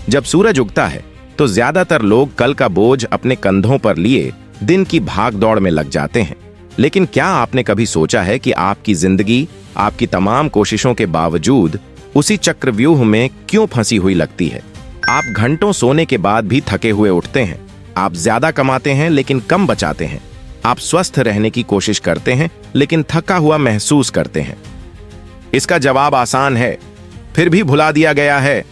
जब सूरज उगता है तो ज्यादातर लोग कल का बोझ अपने कंधों पर लिए दिन की भाग दौड़ में लग जाते हैं। लेकिन क्या आपने कभी सोचा है कि आपकी जिंदगी आपकी तमाम कोशिशों के बावजूद उसी चक्रव्यूह में क्यों फंसी हुई लगती है? आप घंटों सोने के बाद भी थके हुए उठते हैं। आप ज्यादा कमाते हैं लेकिन कम बचाते हैं। आप स्वस्थ रहने की कोशिश करते हैं लेकिन थका हुआ महसूस करते हैं। इसका जवाब आसान है, फिर भी भुला दिया गया है।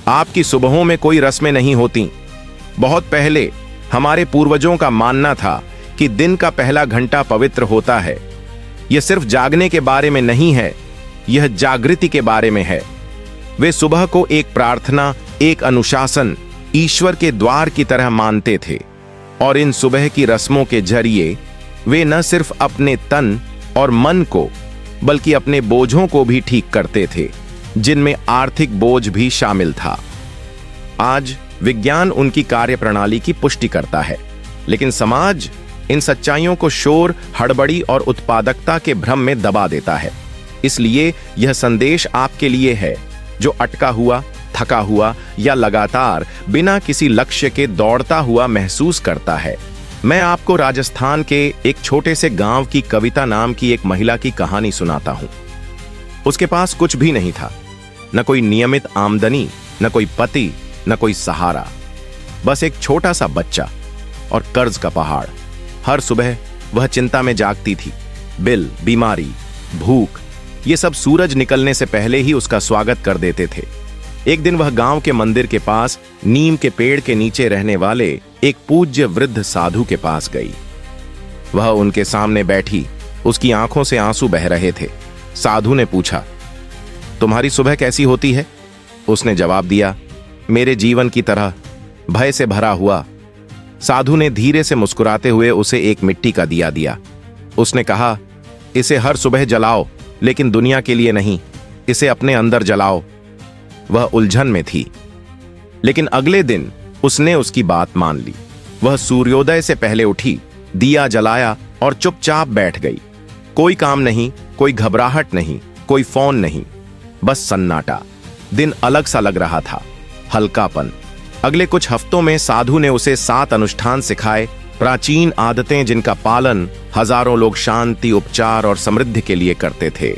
आपकी सुबहों में कोई रस्में नहीं होती। बहुत पहले हमारे पूर्वजों का मानना था कि दिन का पहला घंटा पवित्र होता है। यह सिर्फ जागने के बारे में नहीं है, यह जागृति के बारे में है। वे सुबह को एक प्रार्थना, एक अनुशासन, ईश्वर के द्वार की तरह मानते थे और इन सुबह की रस्मों के जरिए वे न सिर्फ अपने तन और मन को बल्कि अपने बोझों को भी ठीक करते थे, जिनमें आर्थिक बोझ भी शामिल था। आज विज्ञान उनकी कार्यप्रणाली की पुष्टि करता है, लेकिन समाज इन सच्चाइयों को शोर, हड़बड़ी और उत्पादकता के भ्रम में दबा देता है। इसलिए यह संदेश आपके लिए है, जो अटका हुआ, थका हुआ या लगातार बिना किसी लक्ष्य के दौड़ता हुआ महसूस करता है। मैं आपको राजस्थान के एक छोटे से गांव की कविता नाम की एक महिला की कहानी सुनाता हूं। उसके पास कुछ भी नहीं था, न कोई नियमित आमदनी, न कोई पति, न कोई सहारा, बस एक छोटा सा बच्चा और कर्ज का पहाड़। हर सुबह वह चिंता में जागती थी। बिल, बीमारी, भूख, ये सब सूरज निकलने से पहले ही उसका स्वागत कर देते थे। एक दिन वह गांव के मंदिर के पास नीम के पेड़ के नीचे रहने वाले एक पूज्य वृद्ध साधु के पास गई। वह उनके सामने बैठी, उसकी आंखों से आंसू बह रहे थे। साधु ने पूछा, तुम्हारी सुबह कैसी होती है? उसने जवाब दिया, मेरे जीवन की तरह, भय से भरा हुआ। साधु ने धीरे से मुस्कुराते हुए उसे एक मिट्टी का दिया दिया। उसने कहा, इसे हर सुबह जलाओ, लेकिन दुनिया के लिए नहीं, इसे अपने अंदर जलाओ। वह उलझन में थी, लेकिन अगले दिन उसने उसकी बात मान ली। वह सूर्योदय से पहले उठी, दिया जलाया और चुपचाप बैठ गई। कोई काम नहीं, कोई घबराहट नहीं, कोई फोन नहीं, बस सन्नाटा। दिन अलग सा लग रहा था, हल्कापन। अगले कुछ हफ्तों में साधु ने उसे 7 अनुष्ठान सिखाए, प्राचीन आदतें जिनका पालन हजारों लोग शांति, उपचार और समृद्धि के लिए करते थे।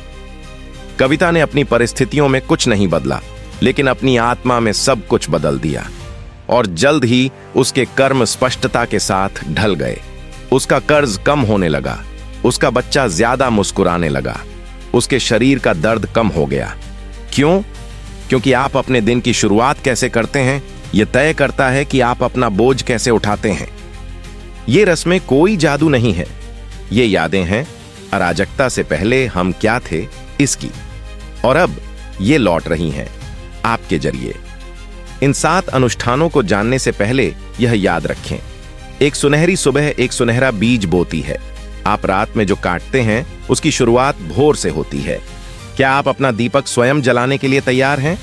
कविता ने अपनी परिस्थितियों में कुछ नहीं बदला, लेकिन अपनी आत्मा में सब कुछ बदल दिया और जल्द ही उसके कर्म स्पष्टता के साथ ढल गए। उसका कर्ज कम होने लगा, उसका बच्चा ज्यादा मुस्कुराने लगा, उसके शरीर का दर्द कम हो गया। क्यों? क्योंकि आप अपने दिन की शुरुआत कैसे करते हैं, यह तय करता है कि आप अपना बोझ कैसे उठाते हैं। ये रस्में कोई जादू नहीं है, ये यादें हैं अराजकता से पहले हम क्या थे इसकी, और अब ये लौट रही हैं आपके जरिए। इन 7 अनुष्ठानों को जानने से पहले यह याद रखें, एक सुनहरी सुबह एक सुनहरा बीज बोती है। आप रात में जो काटते हैं उसकी शुरुआत भोर से होती है। क्या आप अपना दीपक स्वयं जलाने के लिए तैयार हैं?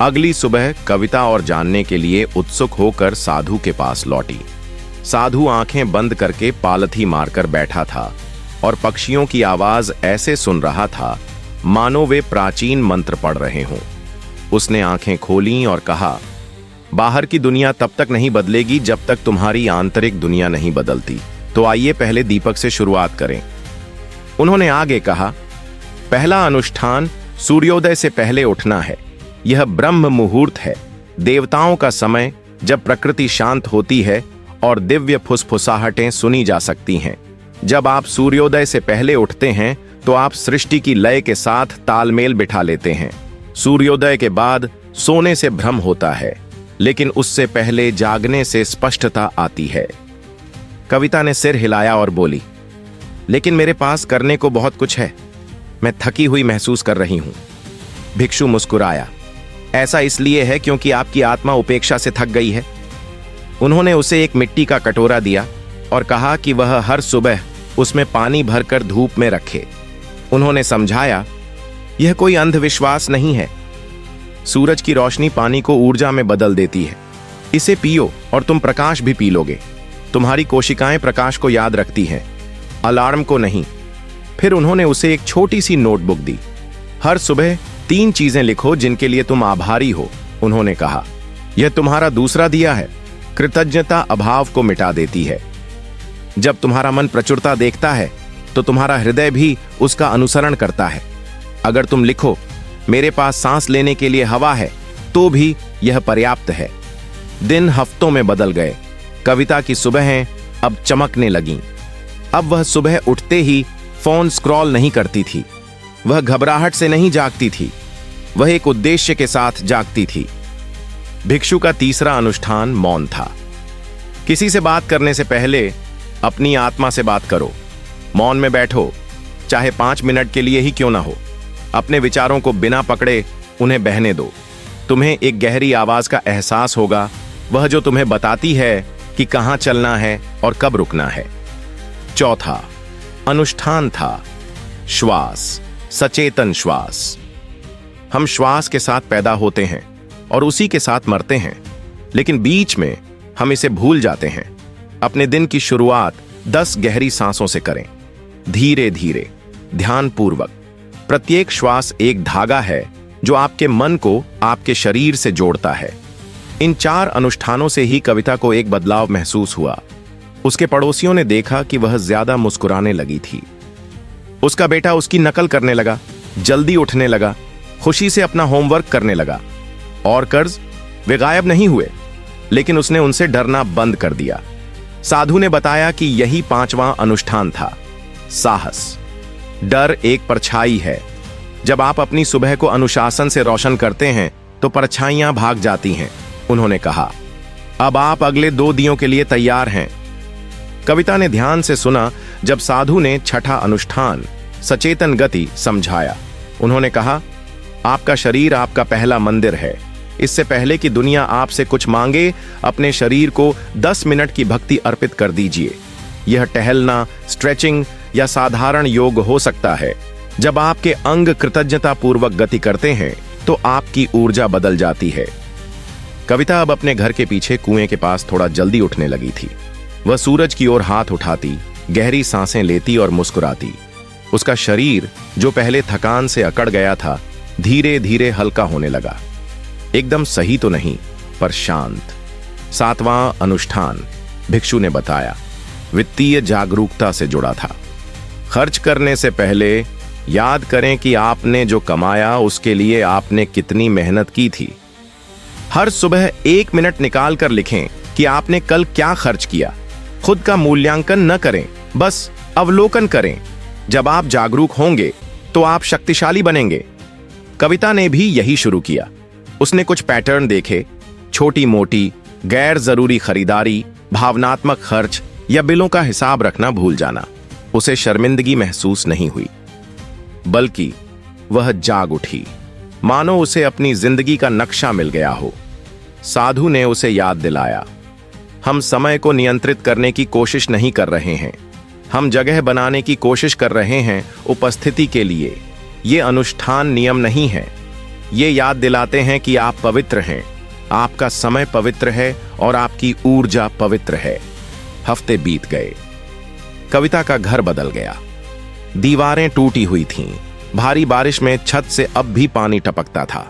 अगली सुबह कविता और जानने के लिए उत्सुक होकर साधु के पास लौटी। साधु आंखें बंद करके पालथी मारकर बैठा था और पक्षियों की आवाज ऐसे सुन रहा था मानो वे प्राचीन मंत्र पढ़ रहे हों। उसने आंखें खोलीं और कहा, बाहर की दुनिया तब तक नहीं बदलेगी जब तक तुम्हारी आंतरिक दुनिया नहीं बदलती। तो आइए पहले दीपक से शुरुआत करें। उन्होंने आगे कहा, पहला अनुष्ठान सूर्योदय से पहले उठना है। यह ब्रह्म मुहूर्त है, देवताओं का समय, जब प्रकृति शांत होती है और दिव्य फुसफुसाहटें सुनी जा सकती हैं। जब आप सूर्योदय से पहले उठते हैं तो आप सृष्टि की लय के साथ तालमेल बिठा लेते हैं। सूर्योदय के बाद सोने से भ्रम होता है, लेकिन उससे पहले जागने से स्पष्टता आती है। कविता ने सिर हिलाया और बोली, लेकिन मेरे पास करने को बहुत कुछ है, मैं थकी हुई महसूस कर रही हूं। भिक्षु मुस्कुराया, ऐसा इसलिए है क्योंकि आपकी आत्मा उपेक्षा से थक गई है। उन्होंने उसे एक मिट्टी का कटोरा दिया और कहा कि वह हर सुबह उसमें पानी भरकर धूप में रखे। उन्होंने समझाया, यह कोई अंधविश्वास नहीं है। सूरज की रोशनी पानी को ऊर्जा में बदल देती है। इसे पियो और तुम प्रकाश भी पी लोगे। तुम्हारी कोशिकाएं प्रकाश को याद रखती हैं, अलार्म को नहीं। फिर उन्होंने उसे एक छोटी सी नोटबुक दी। हर सुबह 3 चीजें लिखो जिनके लिए तुम आभारी हो, उन्होंने कहा। यह तुम्हारा दूसरा दिया है। कृतज्ञता अभाव को मिटा देती है। जब तुम्हारा मन प्रचुरता देखता है तो तुम्हारा हृदय भी उसका अनुसरण करता है। अगर तुम लिखो, मेरे पास सांस लेने के लिए हवा है, तो भी यह पर्याप्त है। दिन हफ्तों में बदल गए। कविता की सुबहें अब चमकने लगीं। अब वह सुबह उठते ही फोन स्क्रॉल नहीं करती थी। वह घबराहट से नहीं जागती थी, वह एक उद्देश्य के साथ जागती थी। भिक्षु का तीसरा अनुष्ठान मौन था। किसी से बात करने से पहले अपनी आत्मा से बात करो। मौन में बैठो, चाहे 5 मिनट के लिए ही क्यों ना हो। अपने विचारों को बिना पकड़े उन्हें बहने दो। तुम्हें एक गहरी आवाज का एहसास होगा, वह जो तुम्हें बताती है कि कहां चलना है और कब रुकना है। चौथा अनुष्ठान था श्वास, सचेतन श्वास। हम श्वास के साथ पैदा होते हैं और उसी के साथ मरते हैं, लेकिन बीच में हम इसे भूल जाते हैं। अपने दिन की शुरुआत 10 गहरी सांसों से करें, धीरे धीरे, ध्यानपूर्वक। प्रत्येक श्वास एक धागा है जो आपके मन को आपके शरीर से जोड़ता है। इन 4 अनुष्ठानों से ही कविता को एक बदलाव महसूस हुआ। उसके पड़ोसियों ने देखा कि वह ज्यादा मुस्कुराने लगी थी। उसका बेटा उसकी नकल करने लगा, जल्दी उठने लगा, खुशी से अपना होमवर्क करने लगा। और कर्ज, वे गायब नहीं हुए, लेकिन उसने उनसे डरना बंद कर दिया। साधु ने बताया कि यही 5वां अनुष्ठान था, साहस। डर एक परछाई है। जब आप अपनी सुबह को अनुशासन से रोशन करते हैं तो परछाइयां भाग जाती हैं। उन्होंने कहा, अब आप अगले 2 दिनों के लिए तैयार हैं। कविता ने ध्यान से सुना जब साधु ने छठा अनुष्ठान, सचेतन गति, समझाया। उन्होंने कहा, आपका शरीर आपका पहला मंदिर है। इससे पहले कि दुनिया आपसे कुछ मांगे, अपने शरीर को 10 मिनट की भक्ति अर्पित कर दीजिए। यह टहलना, स्ट्रेचिंग या साधारण योग हो सकता है। जब आपके अंग कृतज्ञता पूर्वक गति करते हैं तो आपकी ऊर्जा बदल जाती है। कविता अब अपने घर के पीछे कुएं के पास थोड़ा जल्दी उठने लगी थी। वह सूरज की ओर हाथ उठाती, गहरी सांसें लेती और मुस्कुराती। उसका शरीर, जो पहले थकान से अकड़ गया था, धीरे धीरे हल्का होने लगा। एकदम सही तो नहीं, पर शांत। 7वां अनुष्ठान, भिक्षु ने बताया, वित्तीय जागरूकता से जुड़ा था। खर्च करने से पहले याद करें कि आपने जो कमाया उसके लिए आपने कितनी मेहनत की थी। हर सुबह 1 मिनट निकाल कर लिखें कि आपने कल क्या खर्च किया। खुद का मूल्यांकन न करें, बस अवलोकन करें। जब आप जागरूक होंगे तो आप शक्तिशाली बनेंगे। कविता ने भी यही शुरू किया। उसने कुछ पैटर्न देखे, छोटी मोटी, गैर जरूरी खरीदारी, भावनात्मक खर्च या बिलों का हिसाब रखना भूल जाना। उसे शर्मिंदगी महसूस नहीं हुई, बल्कि वह जाग उठी, मानो उसे अपनी जिंदगी का नक्शा मिल गया हो। साधु ने उसे याद दिलाया, हम समय को नियंत्रित करने की कोशिश नहीं कर रहे हैं, हम जगह बनाने की कोशिश कर रहे हैं उपस्थिति के लिए। ये अनुष्ठान नियम नहीं है, ये याद दिलाते हैं कि आप पवित्र हैं, आपका समय पवित्र है और आपकी ऊर्जा पवित्र है। हफ्ते बीत गए। कविता का घर बदल गया। दीवारें टूटी हुई थीं। भारी बारिश में छत से अब भी पानी टपकता था,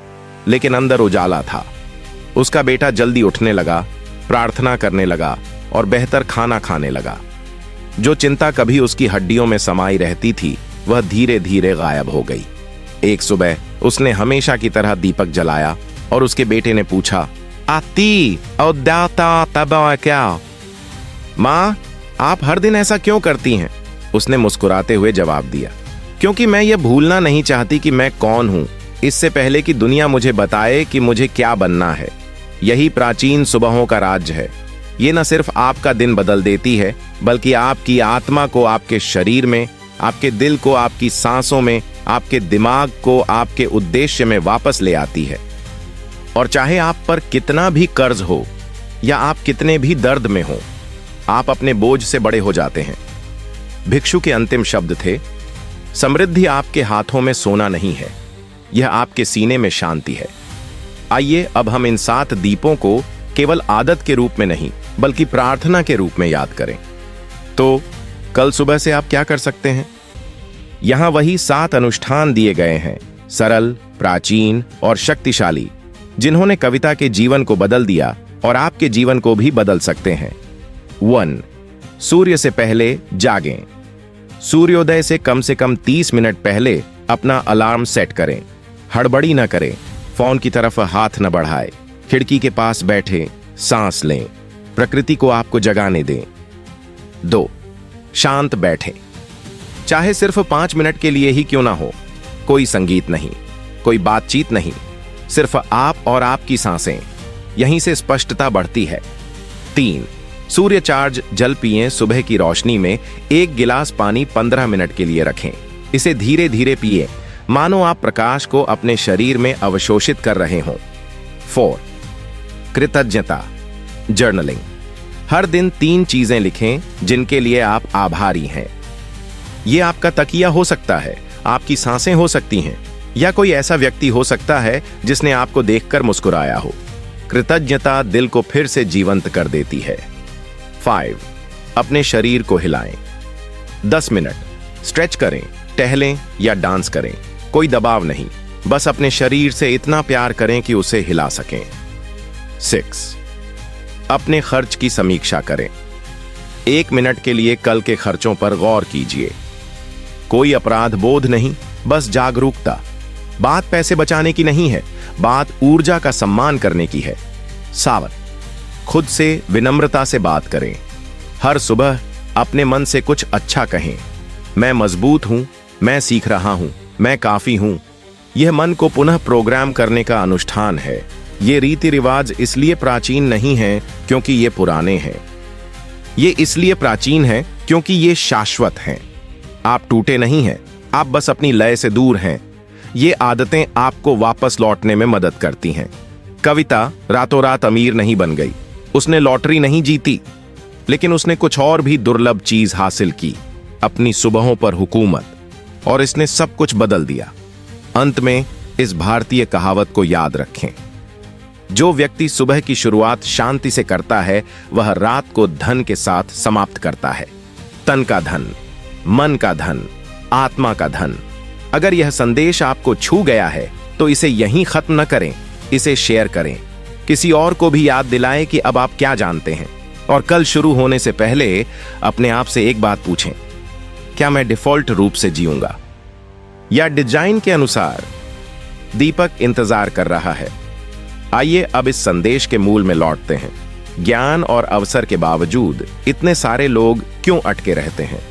लेकिन अंदर उजाला था। उसका बेटा जल्दी उठने लगा, प्रार्थना करने लगा और बेहतर खाना खाने लगा। जो चिंता कभी उसकी हड्डियों में समाई रहती थी, वह धीरे धीरे गायब हो गई। एक सुबह उसने हमेशा की तरह दीपक जलाया और उसके बेटे ने पूछा, आती औदाता तब क्या? माँ, आप हर दिन ऐसा क्यों करती हैं? उसने मुस्कुराते हुए जवाब दिया, क्योंकि मैं ये भूलना नहीं चाहती कि मैं कौन हूं, इससे पहले कि दुनिया मुझे बताए कि मुझे क्या बनना है। यही प्राचीन सुबहों का राज है। ये न सिर्फ आपका दिन बदल देती है, बल्कि आपकी आत्मा को आपके शरीर में, आपके दिल को आपकी सांसों में, आपके दिमाग को आपके उद्देश्य में वापस ले आती है। और चाहे आप पर कितना भी कर्ज हो या आप कितने भी दर्द में हो, आप अपने बोझ से बड़े हो जाते हैं। भिक्षु के अंतिम शब्द थे, समृद्धि आपके हाथों में सोना नहीं है, यह आपके सीने में शांति है। आइए अब हम इन 7 दीपों को केवल आदत के रूप में नहीं, बल्कि प्रार्थना के रूप में याद करें। तो कल सुबह से आप क्या कर सकते हैं? यहां वही 7 अनुष्ठान दिए गए हैं, सरल, प्राचीन और शक्तिशाली। जिन्होंने कविता के जीवन को बदल दिया और आपके जीवन को भी बदल सकते हैं। 1. सूर्य से पहले जागें। सूर्योदय से कम 30 मिनट पहले अपना अलार्म सेट करें। हड़बड़ी न करें, फोन की तरफ हाथ न बढ़ाएं, खिड़की के पास बैठे सांस लें, प्रकृति को आपको जगाने दें। 2. शांत बैठें, चाहे सिर्फ 5 मिनट के लिए ही क्यों ना हो। कोई संगीत नहीं, कोई बातचीत नहीं, सिर्फ आप और आपकी सांसें। यहीं से स्पष्टता बढ़ती है। 3. सूर्य चार्ज जल पिएं। सुबह की रोशनी में 1 गिलास पानी 15 मिनट के लिए रखें। इसे धीरे धीरे पिएं, मानो आप प्रकाश को अपने शरीर में अवशोषित कर रहे हों। 4. कृतज्ञता जर्नलिंग। हर दिन 3 चीजें लिखें जिनके लिए आप आभारी हैं। ये आपका तकिया हो सकता है, आपकी सांसें हो सकती हैं, या कोई ऐसा व्यक्ति हो सकता है जिसने आपको देखकर मुस्कुराया हो। कृतज्ञता दिल को फिर से जीवंत कर देती है। 5. अपने शरीर को हिलाएं। 10 मिनट स्ट्रेच करें, टहलें या डांस करें। कोई दबाव नहीं, बस अपने शरीर से इतना प्यार करें कि उसे हिला सकें। 6. अपने खर्च की समीक्षा करें। 1 मिनट के लिए कल के खर्चों पर गौर कीजिए। कोई अपराध बोध नहीं, बस जागरूकता। बात पैसे बचाने की नहीं है, बात ऊर्जा का सम्मान करने की है। 7. खुद से विनम्रता से बात करें। हर सुबह अपने मन से कुछ अच्छा कहें। मैं मजबूत हूं, मैं सीख रहा हूं, मैं काफी हूं। यह मन को पुनः प्रोग्राम करने का अनुष्ठान है। ये रीति रिवाज इसलिए प्राचीन नहीं हैं क्योंकि ये पुराने हैं, ये इसलिए प्राचीन हैं क्योंकि ये शाश्वत हैं। आप टूटे नहीं हैं, आप बस अपनी लय से दूर हैं। ये आदतें आपको वापस लौटने में मदद करती हैं। कविता रातों रात अमीर नहीं बन गई, उसने लॉटरी नहीं जीती, लेकिन उसने कुछ और भी दुर्लभ चीज हासिल की, अपनी सुबहों पर हुकूमत, और इसने सब कुछ बदल दिया। अंत में इस भारतीय कहावत को याद रखें, जो व्यक्ति सुबह की शुरुआत शांति से करता है वह रात को धन के साथ समाप्त करता है। तन का धन, मन का धन, आत्मा का धन। अगर यह संदेश आपको छू गया है तो इसे यहीं खत्म न करें, इसे शेयर करें, किसी और को भी याद दिलाएं कि अब आप क्या जानते हैं। और कल शुरू होने से पहले अपने आप से एक बात पूछें, क्या मैं डिफॉल्ट रूप से जीऊंगा या डिजाइन के अनुसार? दीपक इंतजार कर रहा है। आइए अब इस संदेश के मूल में लौटते हैं। ज्ञान और अवसर के बावजूद इतने सारे लोग क्यों अटके रहते हैं?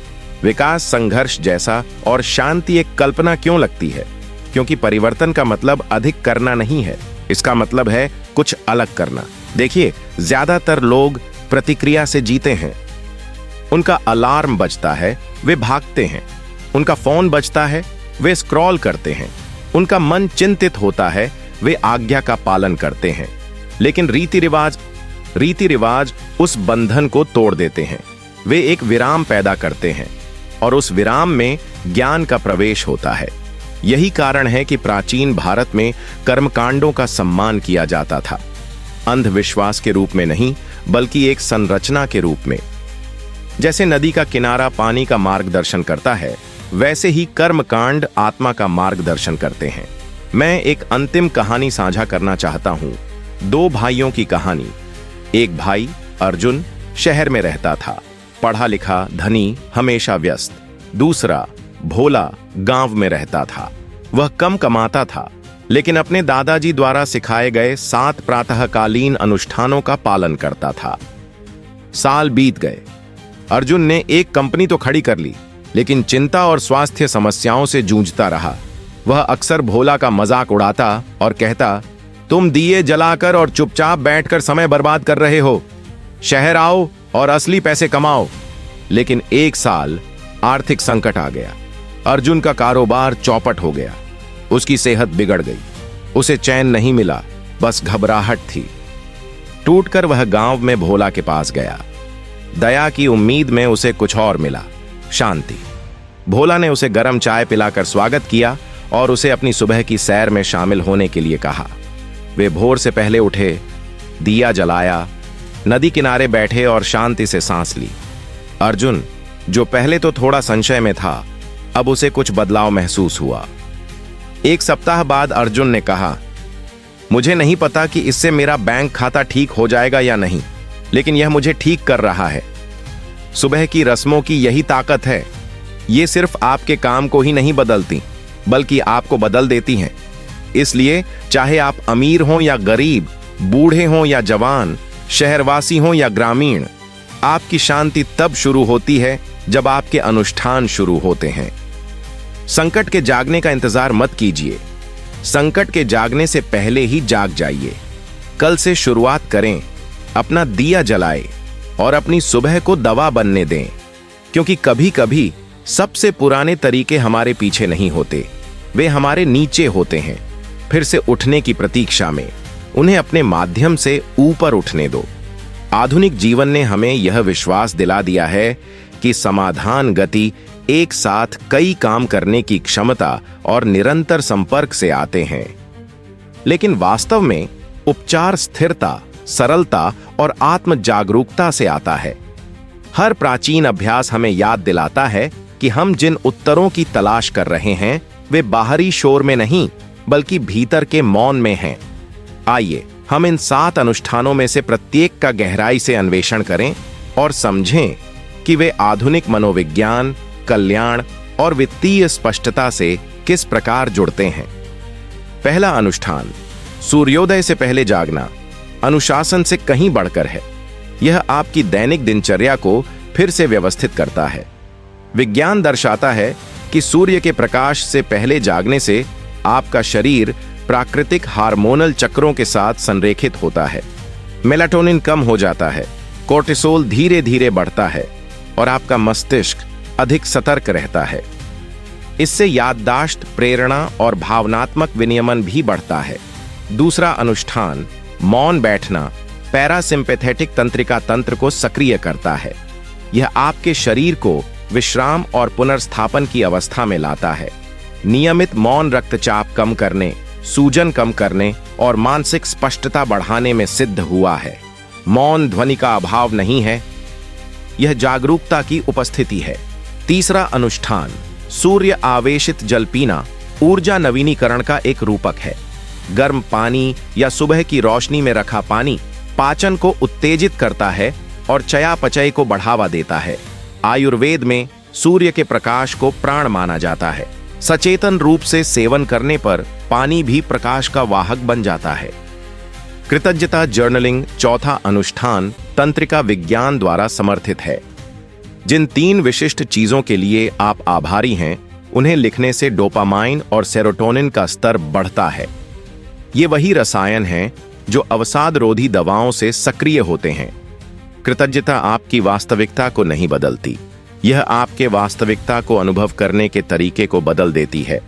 विकास संघर्ष जैसा और शांति एक कल्पना क्यों लगती है? क्योंकि परिवर्तन का मतलब अधिक करना नहीं है, इसका मतलब है कुछ अलग करना। देखिए, ज्यादातर लोग प्रतिक्रिया से जीते हैं। उनका अलार्म बजता है, वे भागते हैं। उनका फोन बजता है, वे स्क्रॉल करते हैं। उनका मन चिंतित होता है, वे आज्ञा का पालन करते हैं। लेकिन रीति रिवाज उस बंधन को तोड़ देते हैं। वे एक विराम पैदा करते हैं और उस विराम में ज्ञान का प्रवेश होता है। यही कारण है कि प्राचीन भारत में कर्मकांडों का सम्मान किया जाता था, अंधविश्वास के रूप में नहीं बल्कि एक संरचना के रूप में। जैसे नदी का किनारा पानी का मार्गदर्शन करता है, वैसे ही कर्मकांड आत्मा का मार्गदर्शन करते हैं। मैं एक अंतिम कहानी साझा करना चाहता हूं, 2 भाइयों की कहानी। एक भाई अर्जुन शहर में रहता था, पढ़ा लिखा, धनी, हमेशा व्यस्त। दूसरा भोला गांव में रहता था। वह कम कमाता था, लेकिन अपने दादाजी द्वारा सिखाए गए 7 प्रातःकालीन अनुष्ठानों का पालन करता था। साल बीत गए। अर्जुन ने एक कंपनी तो खड़ी कर ली, लेकिन चिंता और स्वास्थ्य समस्याओं से जूझता रहा। वह अक्सर भोला का मजाक उड़ाता और कहता, तुम दिए जलाकर और चुपचाप बैठकर समय बर्बाद कर रहे हो, शहर आओ और असली पैसे कमाओ। लेकिन एक साल आर्थिक संकट आ गया। अर्जुन का कारोबार चौपट हो गया, उसकी सेहत बिगड़ गई, उसे चैन नहीं मिला, बस घबराहट थी। टूटकर वह गांव में भोला के पास गया। दया की उम्मीद में उसे कुछ और मिला, शांति। भोला ने उसे गर्म चाय पिलाकर स्वागत किया और उसे अपनी सुबह की सैर में शामिल होने के लिए कहा। वे भोर से पहले उठे, दिया जलाया, नदी किनारे बैठे और शांति से सांस ली। अर्जुन, जो पहले तो थोड़ा संशय में था, अब उसे कुछ बदलाव महसूस हुआ। 1 सप्ताह बाद अर्जुन ने कहा, मुझे नहीं पता कि इससे मेरा बैंक खाता ठीक हो जाएगा या नहीं, लेकिन यह मुझे ठीक कर रहा है। सुबह की रस्मों की यही ताकत है। ये सिर्फ आपके काम को ही नहीं बदलती, बल्कि आपको बदल देती हैं। इसलिए चाहे आप अमीर हों या गरीब, बूढ़े हों या जवान, शहरवासी हों या ग्रामीण, आपकी शांति तब शुरू होती है जब आपके अनुष्ठान शुरू होते हैं। संकट के जागने का इंतजार मत कीजिए। संकट के जागने से पहले ही जाग जाइए। कल से शुरुआत करें, अपना दिया जलाएं और अपनी सुबह को दवा बनने दें, क्योंकि कभी कभी सबसे पुराने तरीके हमारे पीछे नहीं होते, वे हमारे नीचे होते हैं। फिर से उठने की प्रतीक्षा में उन्हें अपने माध्यम से ऊपर उठने दो। आधुनिक जीवन ने हमें यह विश्वास दिला दिया है कि समाधान, गति, एक साथ कई काम करने की क्षमता और निरंतर संपर्क से आते हैं। लेकिन वास्तव में उपचार स्थिरता, सरलता और आत्म जागरूकता से आता है। हर प्राचीन अभ्यास हमें याद दिलाता है कि हम जिन उत्तरों की तलाश कर रहे हैं वे बाहरी शोर में नहीं, बल्कि भीतर के मौन में हैं। आइए हम इन 7 अनुष्ठानों में से प्रत्येक का गहराई से अन्वेषण करें और समझें कि वे आधुनिक मनोविज्ञान, कल्याण और वित्तीय स्पष्टता से किस प्रकार जुड़ते हैं। पहला अनुष्ठान, सूर्योदय से पहले जागना, अनुशासन से कहीं बढ़कर है। यह आपकी दैनिक दिनचर्या को फिर से व्यवस्थित करता है। विज्ञान दर्शाता है कि सूर्य के प्रकाश से पहले जागने से आपका शरीर प्राकृतिक हार्मोनल चक्रों के साथ संरेखित होता है। मेलाटोनिन कम हो जाता है, कोर्टिसोल धीरे धीरे बढ़ता है और आपका मस्तिष्क अधिक सतर्क रहता है। इससे याददाश्त, प्रेरणा और भावनात्मक विनियमन भी बढ़ता है। दूसरा अनुष्ठान, मौन बैठना, पैरासिम्पैथेटिक तंत्रिका तंत्र को सक्रिय करता है। यह आपके शरीर को विश्राम और पुनर्स्थापन की अवस्था में लाता है। नियमित मौन रक्तचाप कम करने, सूजन कम करने और मानसिक स्पष्टता बढ़ाने में सिद्ध हुआ है। मौन ध्वनि का अभाव नहीं है, यह जागरूकता की उपस्थिति है। तीसरा अनुष्ठान, सूर्य आवेशित जल पीना, ऊर्जा नवीनीकरण का एक रूपक है। गर्म पानी या सुबह की रोशनी में रखा पानी पाचन को उत्तेजित करता है और चयापचय को बढ़ावा देता है। आयुर्वेद में सूर्य के प्रकाश को प्राण माना जाता है। सचेतन रूप से सेवन करने पर पानी भी प्रकाश का वाहक बन जाता है। कृतज्ञता जर्नलिंग, चौथा अनुष्ठान, तंत्रिका विज्ञान द्वारा समर्थित है। जिन 3 विशिष्ट चीजों के लिए आप आभारी हैं, उन्हें लिखने से डोपामाइन और सेरोटोनिन का स्तर बढ़ता है। ये वही रसायन हैं जो अवसाद रोधी दवाओं से सक्रिय होते हैं। कृतज्ञता आपकी वास्तविकता को नहीं बदलती, यह आपके वास्तविकता को अनुभव करने के तरीके को बदल देती है।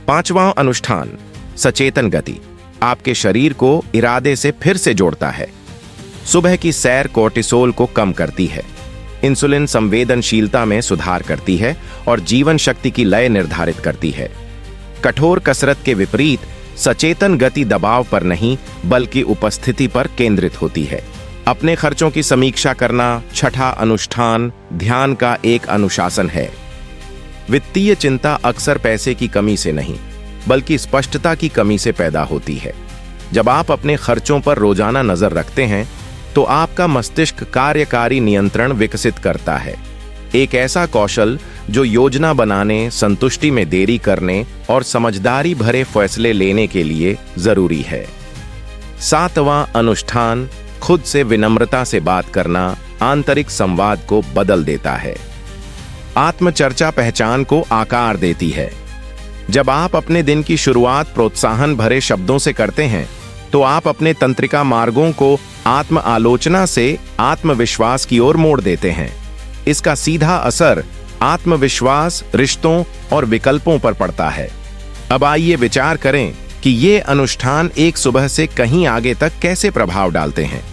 5वां अनुष्ठान, सचेतन गति, आपके शरीर को इरादे से फिर से जोड़ता है। सुबह की सैर कोर्टिसोल को कम करती है, इंसुलिन संवेदनशीलता में सुधार करती है और जीवन शक्ति की लय निर्धारित करती है। कठोर कसरत के विपरीत सचेतन गति दबाव पर नहीं, बल्कि उपस्थिति पर केंद्रित होती है। अपने खर्चों की समीक्षा करना, छठा अनुष्ठान, ध्यान का एक अनुशासन है। वित्तीय चिंता अक्सर पैसे की कमी से नहीं, बल्कि स्पष्टता की कमी से पैदा होती है। जब आप अपने खर्चों पर रोजाना नजर रखते हैं, तो आपका मस्तिष्क कार्यकारी नियंत्रण विकसित करता है, एक ऐसा कौशल जो योजना बनाने, संतुष्टि में देरी करने और समझदारी भरे फैसले लेने के लिए जरूरी है। 7वां अनुष्ठान, खुद से विनम्रता से बात करना, आंतरिक संवाद को बदल देता है। आत्मचर्चा पहचान को आकार देती है। जब आप अपने दिन की शुरुआत प्रोत्साहन भरे शब्दों से करते हैं, तो आप अपने तंत्रिका मार्गों को आत्म आलोचना से आत्मविश्वास की ओर मोड़ देते हैं। इसका सीधा असर आत्मविश्वास, रिश्तों और विकल्पों पर पड़ता है। अब आइए विचार करें कि ये अनुष्ठान एक सुबह से कहीं आगे तक कैसे प्रभाव डालते हैं।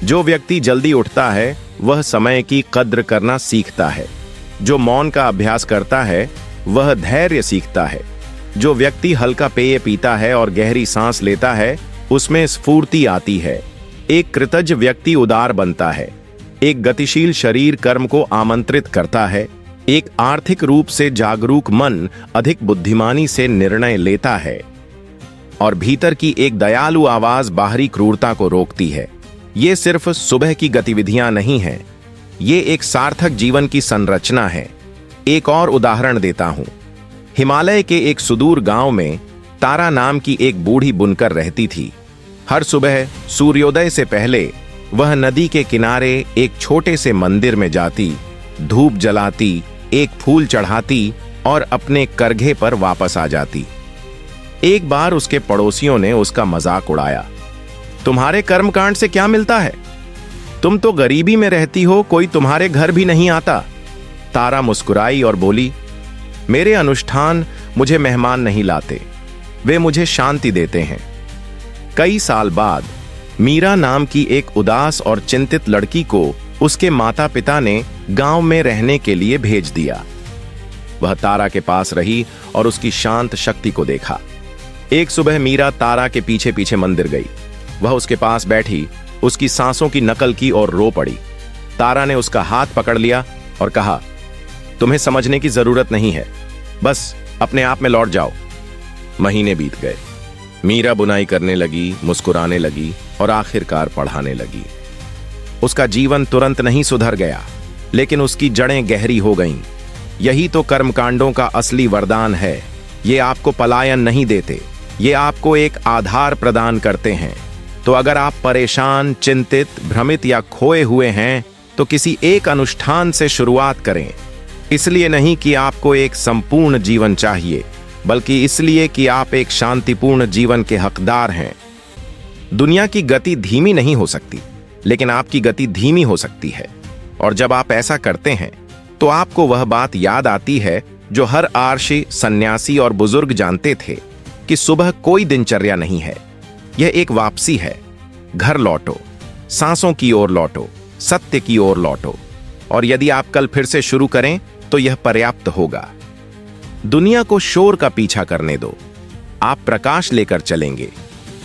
जो व्यक्ति जल्दी उठता है, वह समय की कद्र करना सीखता है। जो मौन का अभ्यास करता है, वह धैर्य सीखता है। जो व्यक्ति हल्का पेय पीता है और गहरी सांस लेता है, उसमें स्फूर्ति आती है। एक कृतज्ञ व्यक्ति उदार बनता है। एक गतिशील शरीर कर्म को आमंत्रित करता है। एक आर्थिक रूप से जागरूक मन अधिक बुद्धिमानी से निर्णय लेता है। और भीतर की एक दयालु आवाज बाहरी क्रूरता को रोकती है। ये सिर्फ सुबह की गतिविधियां नहीं हैं, ये एक सार्थक जीवन की संरचना है। एक और उदाहरण देता हूं। हिमालय के एक सुदूर गांव में तारा नाम की एक बूढ़ी बुनकर रहती थी। हर सुबह सूर्योदय से पहले वह नदी के किनारे एक छोटे से मंदिर में जाती, धूप जलाती, एक फूल चढ़ाती और अपने करघे पर वापस आ जाती। एक बार उसके पड़ोसियों ने उसका मजाक उड़ाया, तुम्हारे कर्मकांड से क्या मिलता है? तुम तो गरीबी में रहती हो, कोई तुम्हारे घर भी नहीं आता। तारा मुस्कुराई और बोली, मेरे अनुष्ठान मुझे मेहमान नहीं लाते, वे मुझे शांति देते हैं। कई साल बाद मीरा नाम की एक उदास और चिंतित लड़की को उसके माता पिता ने गांव में रहने के लिए भेज दिया। वह तारा के पास रही और उसकी शांत शक्ति को देखा। एक सुबह मीरा तारा के पीछे पीछे मंदिर गई। वह उसके पास बैठी, उसकी सांसों की नकल की और रो पड़ी। तारा ने उसका हाथ पकड़ लिया और कहा, तुम्हें समझने की जरूरत नहीं है, बस अपने आप में लौट जाओ। महीने बीत गए। मीरा बुनाई करने लगी, मुस्कुराने लगी और आखिरकार पढ़ाने लगी। उसका जीवन तुरंत नहीं सुधर गया, लेकिन उसकी जड़ें गहरी हो गईं। यही तो कर्मकांडों का असली वरदान है। ये आपको पलायन नहीं देते, ये आपको एक आधार प्रदान करते हैं। तो अगर आप परेशान, चिंतित, भ्रमित या खोए हुए हैं तो किसी एक अनुष्ठान से शुरुआत करें। इसलिए नहीं कि आपको एक संपूर्ण जीवन चाहिए, बल्कि इसलिए कि आप एक शांतिपूर्ण जीवन के हकदार हैं। दुनिया की गति धीमी नहीं हो सकती, लेकिन आपकी गति धीमी हो सकती है। और जब आप ऐसा करते हैं तो आपको वह बात याद आती है जो हर आर्षि, सन्यासी और बुजुर्ग जानते थे कि सुबह कोई दिनचर्या नहीं है, यह एक वापसी है। घर लौटो, सांसों की ओर लौटो, सत्य की ओर लौटो, और यदि आप कल फिर से शुरू करें तो यह पर्याप्त होगा। दुनिया को शोर का पीछा करने दो, आप प्रकाश लेकर चलेंगे।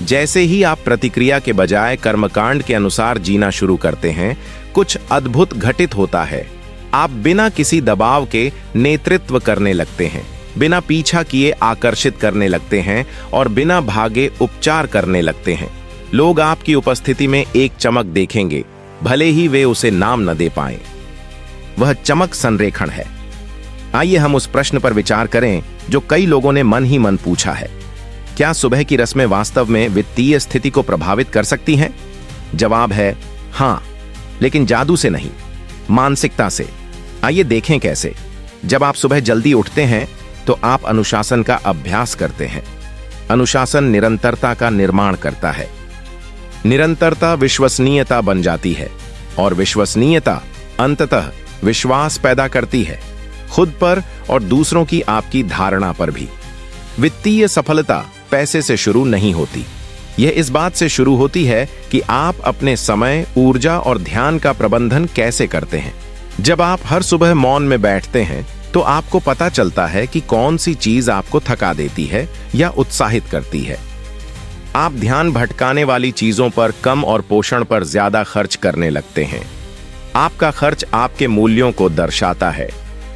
जैसे ही आप प्रतिक्रिया के बजाय कर्मकांड के अनुसार जीना शुरू करते हैं, कुछ अद्भुत घटित होता है। आप बिना किसी दबाव के नेतृत्व करने लगते हैं, बिना पीछा किए आकर्षित करने लगते हैं और बिना भागे उपचार करने लगते हैं। लोग आपकी उपस्थिति में एक चमक देखेंगे, भले ही वे उसे नाम न दे पाएं। वह चमक संरेखण है। आइए हम उस प्रश्न पर विचार करें जो कई लोगों ने मन ही मन पूछा है। क्या सुबह की रस्में वास्तव में वित्तीय स्थिति को प्रभावित कर सकती हैं? जवाब है हां, लेकिन जादू से नहीं, मानसिकता से। आइए देखें कैसे। जब आप सुबह जल्दी उठते हैं तो आप अनुशासन का अभ्यास करते हैं। अनुशासन निरंतरता का निर्माण करता है। निरंतरता विश्वसनीयता बन जाती है और विश्वसनीयता अंततः विश्वास पैदा करती है, खुद पर और दूसरों की आपकी धारणा पर भी। वित्तीय सफलता पैसे से शुरू नहीं होती, यह इस बात से शुरू होती है कि आप अपने समय, ऊर्जा और ध्यान का प्रबंधन कैसे करते हैं। जब आप हर सुबह मौन में बैठते हैं तो आपको पता चलता है कि कौन सी चीज आपको थका देती है या उत्साहित करती है। आप ध्यान भटकाने वाली चीजों पर कम और पोषण पर ज्यादा खर्च करने लगते हैं। आपका खर्च आपके मूल्यों को दर्शाता है।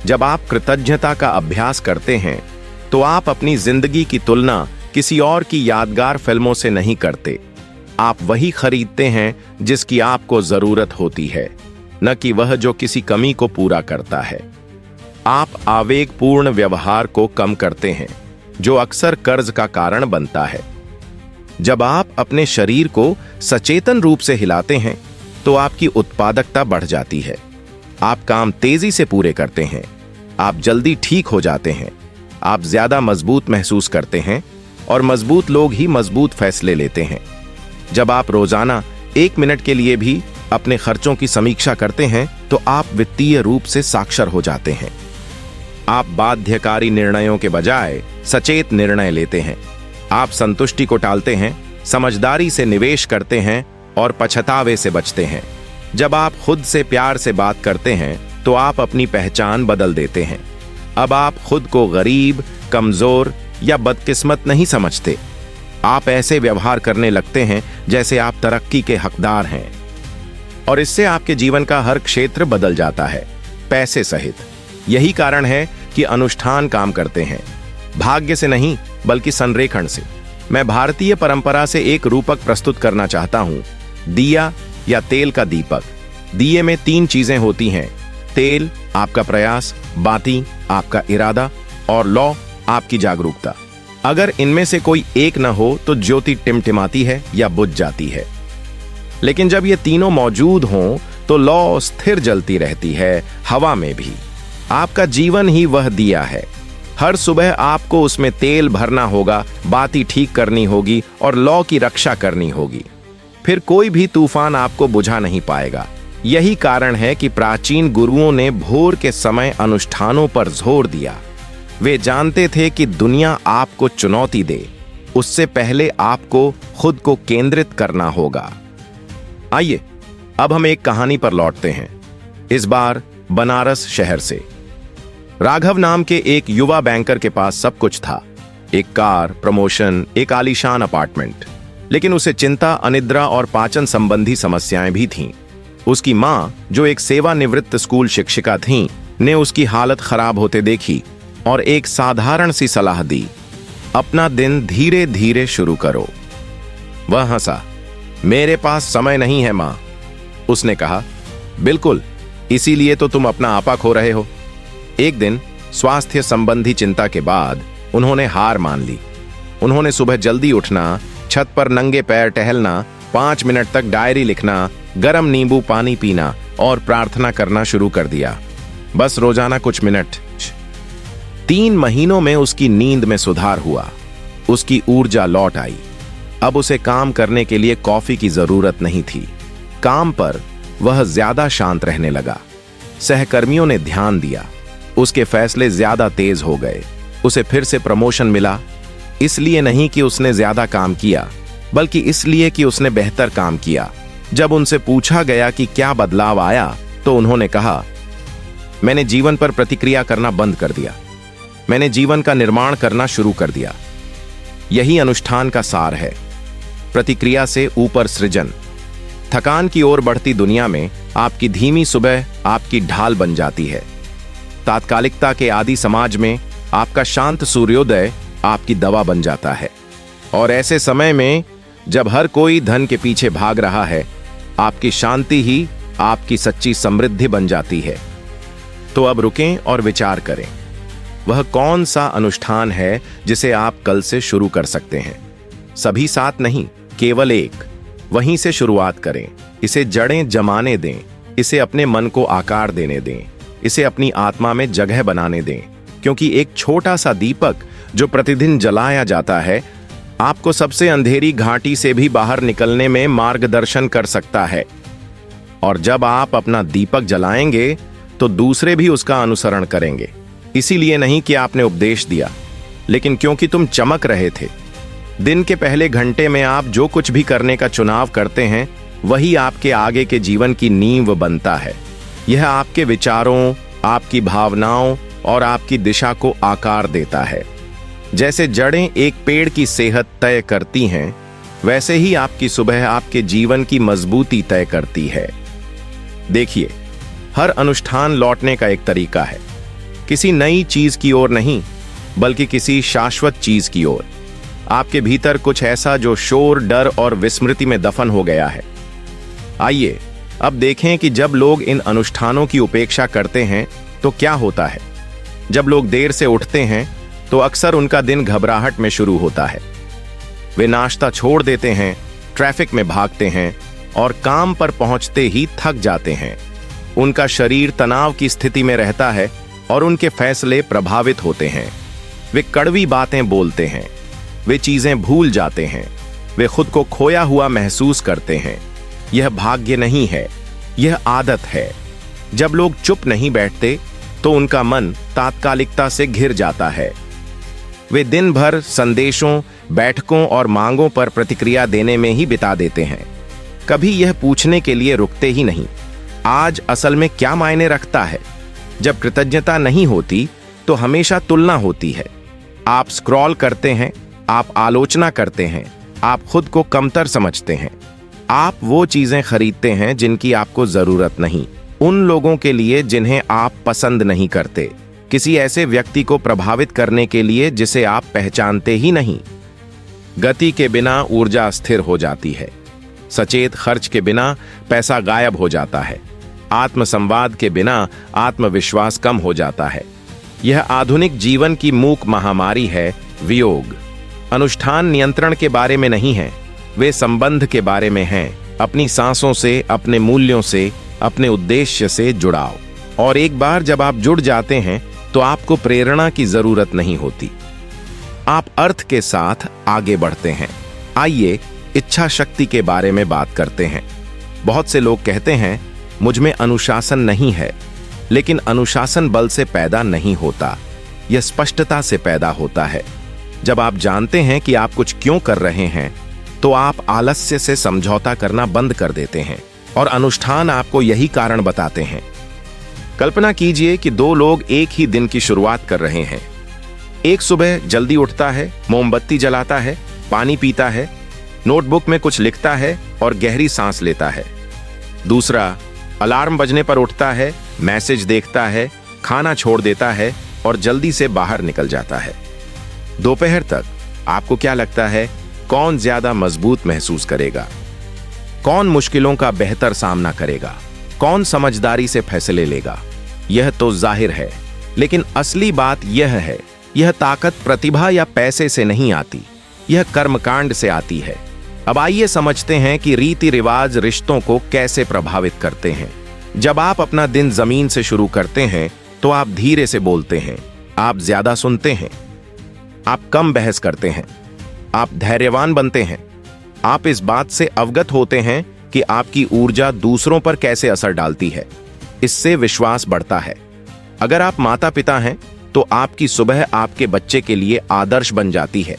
जब आप कृतज्ञता का अभ्यास करते हैं तो आप अपनी जिंदगी की तुलना किसी और की यादगार फिल्मों से नहीं करते। आप वही खरीदते हैं जिसकी आपको जरूरत होती है, न कि वह जो किसी कमी को पूरा करता है। आप आवेगपूर्ण व्यवहार को कम करते हैं, जो अक्सर कर्ज का कारण बनता है। जब आप अपने शरीर को सचेतन रूप से हिलाते हैं तो आपकी उत्पादकता बढ़ जाती है। आप काम तेजी से पूरे करते हैं, आप जल्दी ठीक हो जाते हैं, आप ज्यादा मजबूत महसूस करते हैं और मजबूत लोग ही मजबूत फैसले लेते हैं। जब आप रोजाना 1 मिनट के लिए भी अपने खर्चों की समीक्षा करते हैं तो आप वित्तीय रूप से साक्षर हो जाते हैं। आप बाध्यकारी निर्णयों के बजाय सचेत निर्णय लेते हैं। आप संतुष्टि को टालते हैं, समझदारी से निवेश करते हैं और पछतावे से बचते हैं। जब आप खुद से प्यार से बात करते हैं तो आप अपनी पहचान बदल देते हैं। अब आप खुद को गरीब, कमजोर या बदकिस्मत नहीं समझते। आप ऐसे व्यवहार करने लगते हैं जैसे आप तरक्की के हकदार हैं, और इससे आपके जीवन का हर क्षेत्र बदल जाता है, पैसे सहित। यही कारण है कि अनुष्ठान काम करते हैं, भाग्य से नहीं बल्कि संरेखण से। मैं भारतीय परंपरा से एक रूपक प्रस्तुत करना चाहता हूं, दिया या तेल का दीपक। दिए में 3 चीजें होती हैं, तेल आपका प्रयास, बाती आपका इरादा और लौ आपकी जागरूकता। अगर इनमें से कोई एक न हो तो ज्योति टिमटिमाती है या बुझ जाती है। लेकिन जब ये तीनों मौजूद हों तो लौ स्थिर जलती रहती है, हवा में भी। आपका जीवन ही वह दिया है। हर सुबह आपको उसमें तेल भरना होगा, बाती ठीक करनी होगी और लौ की रक्षा करनी होगी। फिर कोई भी तूफान आपको बुझा नहीं पाएगा। यही कारण है कि प्राचीन गुरुओं ने भोर के समय अनुष्ठानों पर जोर दिया। वे जानते थे कि दुनिया आपको चुनौती दे, उससे पहले आपको खुद को केंद्रित करना होगा। आइए अब हम एक कहानी पर लौटते हैं, इस बार बनारस शहर से। राघव नाम के एक युवा बैंकर के पास सब कुछ था, एक कार, प्रमोशन, एक आलीशान अपार्टमेंट। लेकिन उसे चिंता, अनिद्रा और पाचन संबंधी समस्याएं भी थीं। उसकी मां, जो एक सेवानिवृत्त स्कूल शिक्षिका थीं, ने उसकी हालत खराब होते देखी और एक साधारण सी सलाह दी, अपना दिन धीरे धीरे शुरू करो। वह हंसा, मेरे पास समय नहीं है मां। उसने कहा, बिल्कुल, इसीलिए तो तुम अपना आपा खो रहे हो। एक दिन स्वास्थ्य संबंधी चिंता के बाद उन्होंने हार मान ली। उन्होंने सुबह जल्दी उठना, छत पर नंगे पैर टहलना, 5 मिनट तक डायरी लिखना, गर्म नींबू पानी पीना और प्रार्थना करना शुरू कर दिया। बस रोजाना कुछ मिनट। 3 महीनों में उसकी नींद में सुधार हुआ, उसकी ऊर्जा लौट आई। अब उसे काम करने के लिए कॉफी की जरूरत नहीं थी। काम पर वह ज्यादा शांत रहने लगा। सहकर्मियों ने ध्यान दिया, उसके फैसले ज्यादा तेज हो गए। उसे फिर से प्रमोशन मिला, इसलिए नहीं कि उसने ज्यादा काम किया, बल्कि इसलिए कि उसने बेहतर काम किया। जब उनसे पूछा गया कि क्या बदलाव आया, तो उन्होंने कहा, मैंने जीवन पर प्रतिक्रिया करना बंद कर दिया। मैंने जीवन का निर्माण करना शुरू कर दिया। यही अनुष्ठान का सार है, प्रतिक्रिया से ऊपर सृजन। थकान की ओर बढ़ती दुनिया में आपकी धीमी सुबह आपकी ढाल बन जाती है। तात्कालिकता के आदि समाज में आपका शांत सूर्योदय आपकी दवा बन जाता है। और ऐसे समय में जब हर कोई धन के पीछे भाग रहा है, आपकी शांति ही आपकी सच्ची समृद्धि बन जाती है। तो अब रुकें और विचार करें, वह कौन सा अनुष्ठान है जिसे आप कल से शुरू कर सकते हैं। सभी साथ नहीं, केवल एक। वहीं से शुरुआत करें। इसे जड़ें जमाने दें, इसे अपने मन को आकार देने दें, इसे अपनी आत्मा में जगह बनाने दें। क्योंकि एक छोटा सा दीपक जो प्रतिदिन जलाया जाता है, आपको सबसे अंधेरी घाटी से भी बाहर निकलने में मार्गदर्शन कर सकता है। और जब आप अपना दीपक जलाएंगे तो दूसरे भी उसका अनुसरण करेंगे। इसीलिए नहीं कि आपने उपदेश दिया, लेकिन क्योंकि तुम चमक रहे थे। दिन के पहले घंटे में आप जो कुछ भी करने का चुनाव करते हैं, वही आपके आगे के जीवन की नींव बनता है। यह आपके विचारों, आपकी भावनाओं और आपकी दिशा को आकार देता है। जैसे जड़ें एक पेड़ की सेहत तय करती हैं, वैसे ही आपकी सुबह आपके जीवन की मजबूती तय करती है। देखिए, हर अनुष्ठान लौटने का एक तरीका है, किसी नई चीज की ओर नहीं, बल्कि किसी शाश्वत चीज की ओर। आपके भीतर कुछ ऐसा जो शोर, डर और विस्मृति में दफन हो गया है। आइए अब देखें कि जब लोग इन अनुष्ठानों की उपेक्षा करते हैं तो क्या होता है। जब लोग देर से उठते हैं तो अक्सर उनका दिन घबराहट में शुरू होता है। वे नाश्ता छोड़ देते हैं, ट्रैफिक में भागते हैं और काम पर पहुंचते ही थक जाते हैं। उनका शरीर तनाव की स्थिति में रहता है और उनके फैसले प्रभावित होते हैं। वे कड़वी बातें बोलते हैं, वे चीजें भूल जाते हैं, वे खुद को खोया हुआ महसूस करते हैं। यह भाग्य नहीं है, यह आदत है। जब लोग चुप नहीं बैठते तो उनका मन तात्कालिकता से घिर जाता है। वे दिन भर संदेशों, बैठकों और मांगों पर प्रतिक्रिया देने में ही बिता देते हैं। कभी यह पूछने के लिए रुकते ही नहीं, आज असल में क्या मायने रखता है। जब कृतज्ञता नहीं होती तो हमेशा तुलना होती है। आप स्क्रॉल करते हैं, आप आलोचना करते हैं, आप खुद को कमतर समझते हैं। आप वो चीजें खरीदते हैं जिनकी आपको जरूरत नहीं, उन लोगों के लिए जिन्हें आप पसंद नहीं करते, किसी ऐसे व्यक्ति को प्रभावित करने के लिए जिसे आप पहचानते ही नहीं। गति के बिना ऊर्जा स्थिर हो जाती है। सचेत खर्च के बिना पैसा गायब हो जाता है। आत्मसंवाद के बिना आत्मविश्वास कम हो जाता है। यह आधुनिक जीवन की मूक महामारी है, वियोग। अनुष्ठान नियंत्रण के बारे में नहीं है, वे संबंध के बारे में हैं। अपनी सांसों से, अपने मूल्यों से, अपने उद्देश्य से जुड़ाओ। और एक बार जब आप जुड़ जाते हैं तो आपको प्रेरणा की जरूरत नहीं होती, आप अर्थ के साथ आगे बढ़ते हैं। आइए इच्छा शक्ति के बारे में बात करते हैं। बहुत से लोग कहते हैं मुझ में अनुशासन नहीं है, लेकिन अनुशासन बल से पैदा नहीं होता, यह स्पष्टता से पैदा होता है। जब आप जानते हैं कि आप कुछ क्यों कर रहे हैं तो आप आलस्य से समझौता करना बंद कर देते हैं और अनुष्ठान आपको यही कारण बताते हैं। कल्पना कीजिए कि दो लोग एक ही दिन की शुरुआत कर रहे हैं। एक सुबह जल्दी उठता है, मोमबत्ती जलाता है, पानी पीता है, नोटबुक में कुछ लिखता है और गहरी सांस लेता है। दूसरा अलार्म बजने पर उठता है, मैसेज देखता है, खाना छोड़ देता है और जल्दी से बाहर निकल जाता है। दोपहर तक आपको क्या लगता है, कौन ज्यादा मजबूत महसूस करेगा? कौन मुश्किलों का बेहतर सामना करेगा? कौन समझदारी से फैसले लेगा? यह तो जाहिर है, लेकिन असली बात यह है, यह ताकत प्रतिभा या पैसे से नहीं आती, यह कर्मकांड से आती है। अब आइए समझते हैं कि रीति रिवाज रिश्तों को कैसे प्रभावित करते हैं। जब आप अपना दिन जमीन से शुरू करते हैं तो आप धीरे से बोलते हैं, आप ज्यादा सुनते हैं, आप कम बहस करते हैं, आप धैर्यवान बनते हैं। आप इस बात से अवगत होते हैं कि आपकी ऊर्जा दूसरों पर कैसे असर डालती है। इससे विश्वास बढ़ता है। अगर आप माता पिता हैं तो आपकी सुबह आपके बच्चे के लिए आदर्श बन जाती है।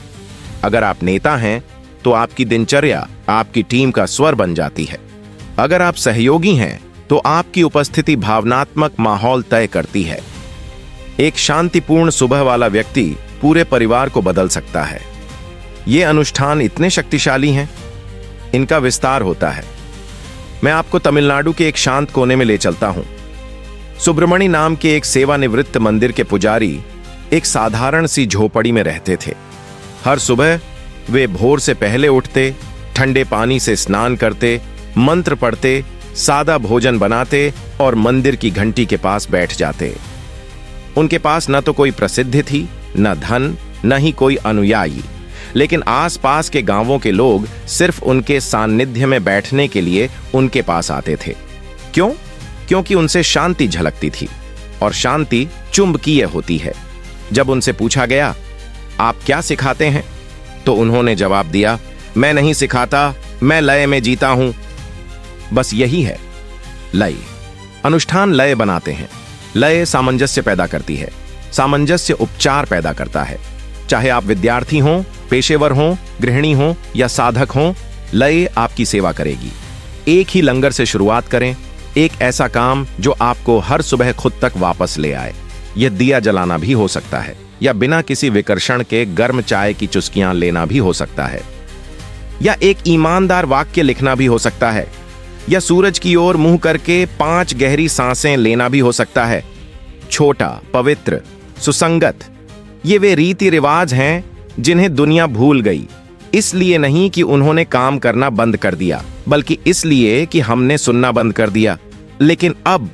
अगर आप नेता हैं तो आपकी दिनचर्या आपकी टीम का स्वर बन जाती है। अगर आप सहयोगी हैं तो आपकी उपस्थिति भावनात्मक माहौल तय करती है। एक शांतिपूर्ण सुबह वाला व्यक्ति पूरे परिवार को बदल सकता है। ये अनुष्ठान इतने शक्तिशाली हैं, इनका विस्तार होता है। मैं आपको तमिलनाडु के एक शांत कोने में ले चलता हूं। सुब्रमणि नाम के एक सेवानिवृत्त मंदिर के पुजारी एक साधारण सी झोपड़ी में रहते थे। हर सुबह वे भोर से पहले उठते, ठंडे पानी से स्नान करते, मंत्र पढ़ते, सादा भोजन बनाते और मंदिर की घंटी के पास बैठ जाते। उनके पास न तो कोई प्रसिद्धि थी, न धन, न ही कोई अनुयायी, लेकिन आसपास के गांवों के लोग सिर्फ उनके सान्निध्य में बैठने के लिए उनके पास आते थे। क्यों? क्योंकि उनसे शांति झलकती थी और शांति चुंबकीय होती है। जब उनसे पूछा गया, आप क्या सिखाते हैं? तो उन्होंने जवाब दिया, मैं नहीं सिखाता, मैं लय में जीता हूं। बस यही है लय। अनुष्ठान लय बनाते हैं। लय सामंजस्य पैदा करती है। सामंजस्य उपचार पैदा करता है। चाहे आप विद्यार्थी हों, पेशेवर हों, गृहिणी हों या साधक हों, लय आपकी सेवा करेगी। एक ही लंगर से शुरुआत करें, एक ऐसा काम जो आपको हर सुबह खुद तक वापस ले आए। यह दिया जलाना भी हो सकता है या बिना किसी विकर्षण के गर्म चाय की चुस्कियां लेना भी हो सकता है, या एक ईमानदार वाक्य लिखना भी हो सकता है, या सूरज की ओर मुंह करके 5 गहरी सांसें लेना भी हो सकता है। छोटा, पवित्र, सुसंगत, ये वे रीति रिवाज हैं जिन्हें दुनिया भूल गई। इसलिए नहीं कि उन्होंने काम करना बंद कर दिया, बल्कि इसलिए कि हमने सुनना बंद कर दिया। लेकिन अब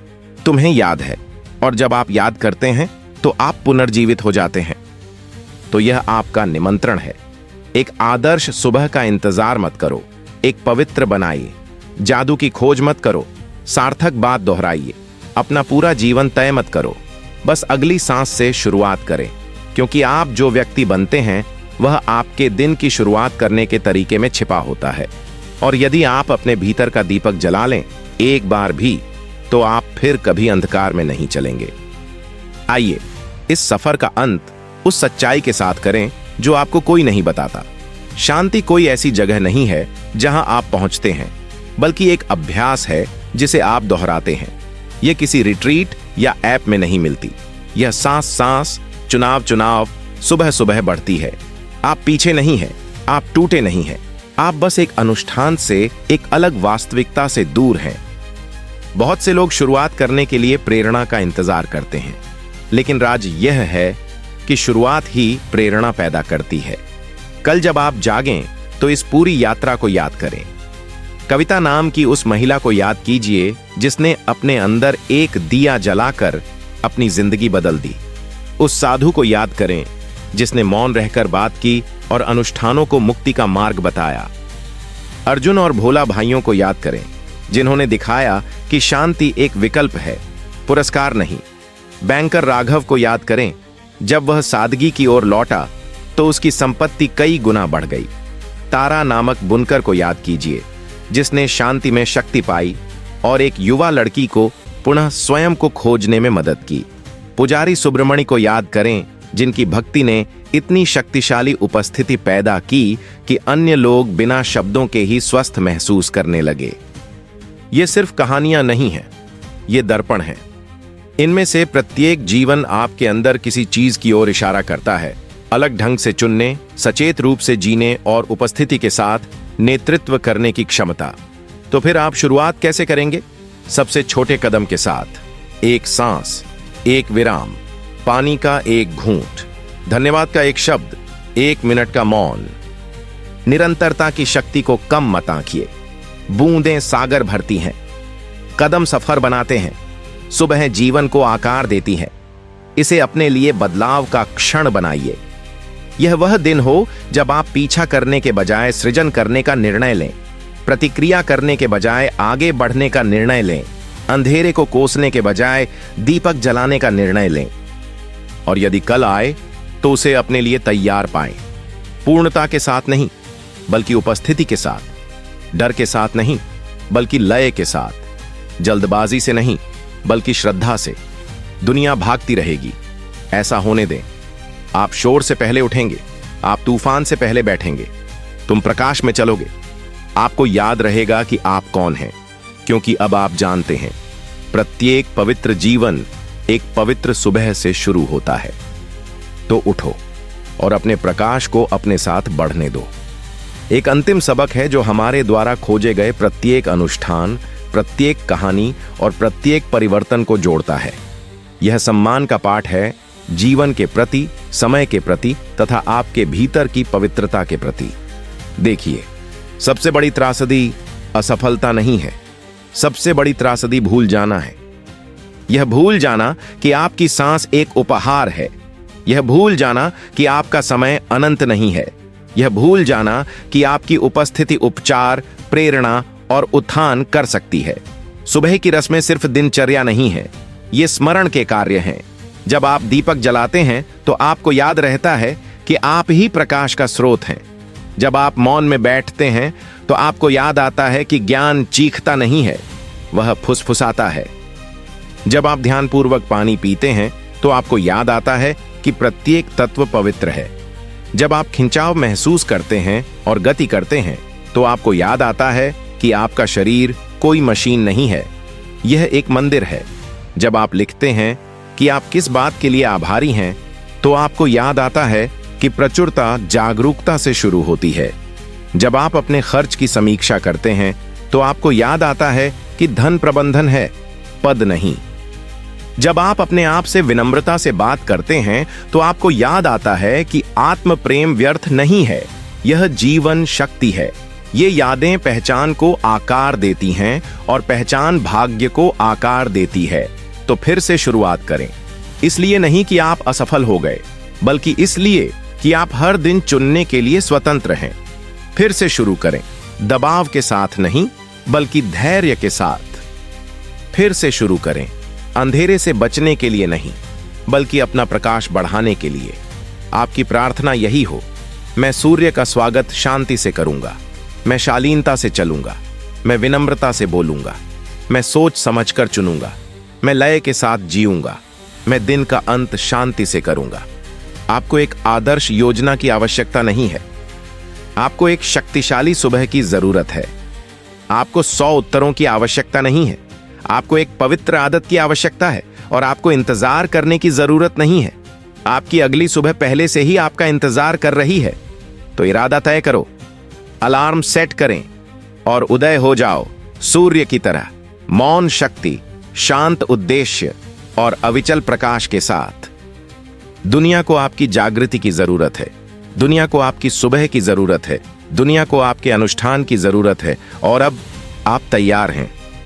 तुम्हें याद है, और जब आप याद करते हैं तो आप पुनर्जीवित हो जाते हैं। तो यह आपका निमंत्रण है। एक आदर्श सुबह का इंतजार मत करो, एक पवित्र बनाइए। जादू की खोज मत करो, सार्थक बात दोहराइए। अपना पूरा जीवन तय मत करो, बस अगली सांस से शुरुआत करें, क्योंकि आप जो व्यक्ति बनते हैं वह आपके दिन की शुरुआत करने के तरीके में छिपा होता है। और यदि आप अपने भीतर का दीपक जला लें एक बार भी, तो आप फिर कभी अंधकार में नहीं चलेंगे। आइए इस सफर का अंत उस सच्चाई के साथ करें जो आपको कोई नहीं बताता। शांति कोई ऐसी जगह नहीं है जहां आप पहुंचते हैं, बल्कि एक अभ्यास है जिसे आप दोहराते हैं। यह किसी रिट्रीट या ऐप में नहीं मिलती। यह सांस सांस, चुनाव चुनाव, सुबह सुबह बढ़ती है। आप पीछे नहीं हैं, आप टूटे नहीं हैं, आप बस एक अनुष्ठान से, एक अलग वास्तविकता से दूर हैं। बहुत से लोग शुरुआत करने के लिए प्रेरणा का इंतजार करते हैं, लेकिन राज यह है कि शुरुआत ही प्रेरणा पैदा करती है। कल जब आप जागें तो इस पूरी यात्रा को याद करें। कविता नाम की उस महिला को याद कीजिए जिसने अपने अंदर एक दिया जलाकर अपनी जिंदगी बदल दी। उस साधु को याद करें जिसने मौन रहकर बात की और अनुष्ठानों को मुक्ति का मार्ग बताया। अर्जुन और भोला भाइयों को याद करें जिन्होंने दिखाया कि शांति एक विकल्प है, पुरस्कार नहीं। बैंकर राघव को याद करें, जब वह सादगी की ओर लौटा तो उसकी संपत्ति कई गुना बढ़ गई। तारा नामक बुनकर को याद कीजिए जिसने शांति में शक्ति पाई और एक युवा लड़की को पुनः स्वयं को खोजने में मदद की। पुजारी सुब्रमण्य को याद करें जिनकी भक्ति ने इतनी शक्तिशाली उपस्थिति पैदा की कि अन्य लोग बिना शब्दों के ही स्वस्थ महसूस करने लगे। ये सिर्फ कहानियां नहीं हैं, ये दर्पण हैं। इनमें से प्रत्येक जीवन आपके अंदर किसी चीज की ओर इशारा करता है। अलग ढंग से चुनने, सचेत रूप से जीने और उपस्थिति के साथ नेतृत्व करने की क्षमता। तो फिर आप शुरुआत कैसे करेंगे? सबसे छोटे कदम के साथ। एक सांस, एक विराम, पानी का एक घूंट, धन्यवाद का एक शब्द, 1 मिनट का मौन। निरंतरता की शक्ति को कम मत आंकिए। बूंदें सागर भरती हैं, कदम सफर बनाते हैं, सुबह जीवन को आकार देती है। इसे अपने लिए बदलाव का क्षण बनाइए। यह वह दिन हो जब आप पीछा करने के बजाय सृजन करने का निर्णय लें, प्रतिक्रिया करने के बजाय आगे बढ़ने का निर्णय लें, अंधेरे को कोसने के बजाय दीपक जलाने का निर्णय लें। और यदि कल आए तो उसे अपने लिए तैयार पाएं, पूर्णता के साथ नहीं बल्कि उपस्थिति के साथ, डर के साथ नहीं बल्कि लय के साथ, जल्दबाजी से नहीं बल्कि श्रद्धा से। दुनिया भागती रहेगी, ऐसा होने दें। आप शोर से पहले उठेंगे, आप तूफान से पहले बैठेंगे, तुम प्रकाश में चलोगे। आपको याद रहेगा कि आप कौन हैं, क्योंकि अब आप जानते हैं प्रत्येक पवित्र जीवन एक पवित्र सुबह से शुरू होता है। तो उठो और अपने प्रकाश को अपने साथ बढ़ने दो। एक अंतिम सबक है जो हमारे द्वारा खोजे गए प्रत्येक अनुष्ठान, प्रत्येक कहानी और प्रत्येक परिवर्तन को जोड़ता है। यह सम्मान का पाठ है, जीवन के प्रति, समय के प्रति तथा आपके भीतर की पवित्रता के प्रति। देखिए, सबसे बड़ी त्रासदी असफलता नहीं है, सबसे बड़ी त्रासदी भूल जाना है। यह भूल जाना कि आपकी सांस एक उपहार है, यह भूल जाना कि आपका समय अनंत नहीं है, यह भूल जाना कि आपकी उपस्थिति उपचार, प्रेरणा और उत्थान कर सकती है। सुबह की रस्में सिर्फ दिनचर्या नहीं है, ये स्मरण के कार्य हैं। जब आप दीपक जलाते हैं तो आपको याद रहता है कि आप ही प्रकाश का स्रोत हैं। जब आप मौन में बैठते हैं तो आपको याद आता है कि ज्ञान चीखता नहीं है, वह फुसफुसाता है। जब आप ध्यानपूर्वक पानी पीते हैं तो आपको याद आता है कि प्रत्येक तत्व पवित्र है। जब आप खिंचाव महसूस करते हैं और गति करते हैं तो आपको याद आता है कि आपका शरीर कोई मशीन नहीं है, यह एक मंदिर है। जब आप लिखते हैं कि आप किस बात के लिए आभारी हैं तो आपको याद आता है कि प्रचुरता जागरूकता से शुरू होती है। जब आप अपने खर्च की समीक्षा करते हैं तो आपको याद आता है कि धन प्रबंधन है, पद नहीं। जब आप अपने आप से विनम्रता से बात करते हैं तो आपको याद आता है कि आत्म प्रेम व्यर्थ नहीं है, यह जीवन शक्ति है। ये यादें पहचान को आकार देती हैं और पहचान भाग्य को आकार देती है। तो फिर से शुरुआत करें, इसलिए नहीं कि आप असफल हो गए, बल्कि इसलिए कि आप हर दिन चुनने के लिए स्वतंत्र हैं। फिर से शुरू करें, दबाव के साथ नहीं बल्कि धैर्य के साथ। फिर से शुरू करें, अंधेरे से बचने के लिए नहीं बल्कि अपना प्रकाश बढ़ाने के लिए। आपकी प्रार्थना यही हो, मैं सूर्य का स्वागत शांति से करूंगा, मैं शालीनता से चलूंगा, मैं विनम्रता से बोलूंगा, मैं सोच समझकर चुनूंगा, मैं लय के साथ जीऊंगा, मैं दिन का अंत शांति से करूंगा। आपको एक आदर्श योजना की आवश्यकता नहीं है, आपको एक शक्तिशाली सुबह की जरूरत है। आपको 100 उत्तरों की आवश्यकता नहीं है, आपको एक पवित्र आदत की आवश्यकता है। और आपको इंतजार करने की जरूरत नहीं है, आपकी अगली सुबह पहले से ही आपका इंतजार कर रही है। तो इरादा तय करो, अलार्म सेट करें और उदय हो जाओ सूर्य की तरह, मौन शक्ति, शांत उद्देश्य और अविचल प्रकाश के साथ। दुनिया को आपकी जागृति की जरूरत है, दुनिया को आपकी सुबह की जरूरत है, दुनिया को आपके अनुष्ठान की जरूरत है, और अब आप तैयार हैं।